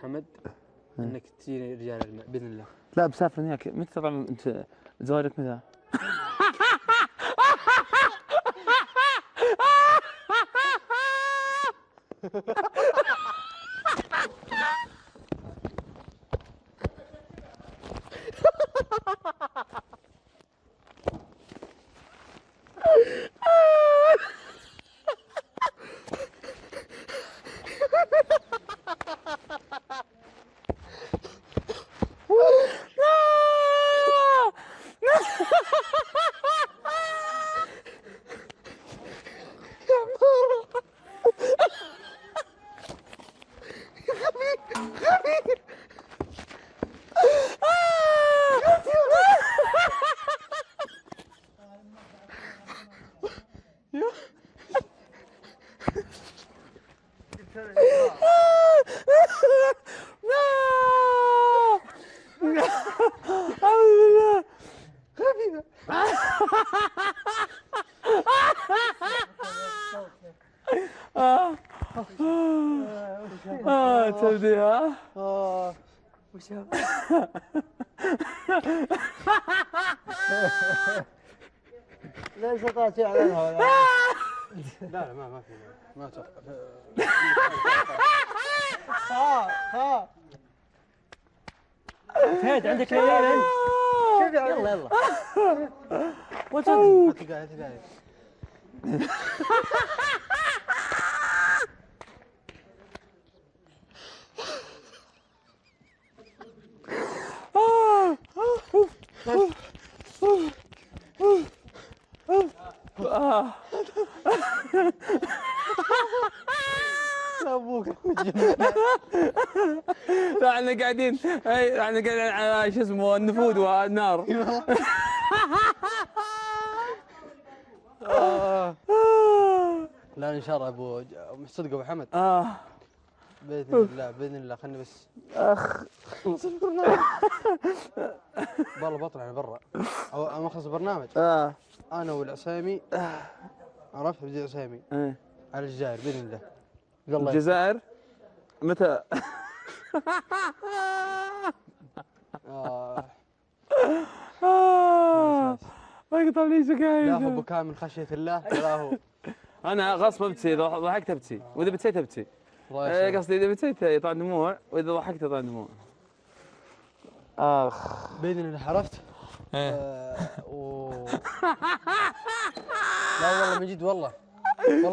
حمد انك تجيني رجال الماء باذن الله. لا بسافر هناك. متى طبعا انت زواجك متى؟ تبدي ها؟ وش هذا؟ ليش قطعت شيء على الهواء؟ لا ما في ما اتوقع. ها فهد عندك ليالي؟ شوف يلا يلا انت قاعد ابوك لا احنا قاعدين على شو اسمه النفود والنار. لا ان شاء الله ابو صدق ابو حمد. باذن الله باذن الله. خلني بس والله بطلع انا برا او اخلص البرنامج. انا والعسيمي عرفت بدي عسيمي على الجزائر باذن الله. والله الجزائر متى؟ ما يقطع لي سكاير. لا هو بكاء من خشيه الله ولا هو. انا غصب ابتسي، اذا ضحكت ابتسي، واذا بكيت ابتسي. قصدي اذا بكيت يطلع دموع، واذا ضحكت يطلع دموع. باذن الله. عرفت؟ لا والله من جد والله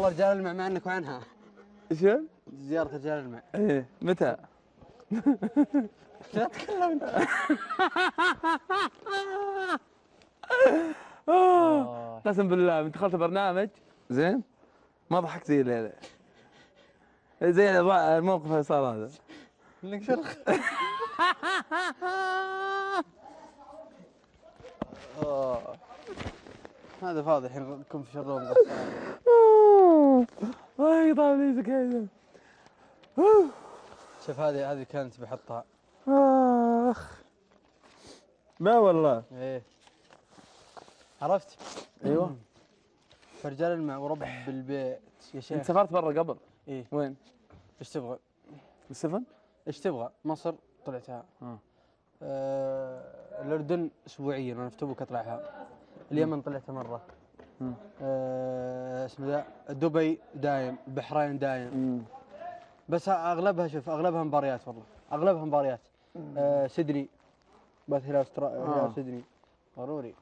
رجال المع مع عنك وعنها. شو؟ زيارة رجال المع. متى؟ لا تتكلم انت. قسم بالله من دخلت برنامج زين ما ضحكت زي الليله، زي الموقف اللي صار هذا. منك شرخ. هذا فاضي الحين نكون في شروق. ما يقطع لي سكاير. شوف هذه كانت بحطها. لا والله. ايه عرفت؟ ايوه. فرجال المع ورب البيت يا شيخ. انت سافرت برا قبل؟ ايه. وين؟ ايش تبغى؟ السفن؟ ايش تبغى؟ مصر طلعتها. الأردن أسبوعيا وأنا في تبوك أطلعها. اليمن طلعتها مرة. اسمه ذا دبي دايم، البحرين دايم. بس أغلبها شوف أغلبها مباريات والله، أغلبها مباريات. سيدني بات هلال هلال سيدني ضروري.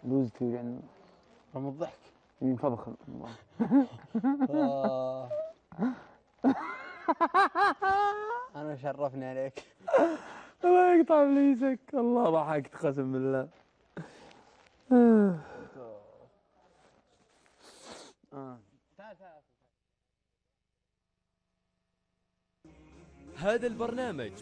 لوزتي يعني رغم الضحك. منفضخ. أنا شرفني عليك. الله يقطع ابليسك، الله ضحكت قسم بالله. هذا البرنامج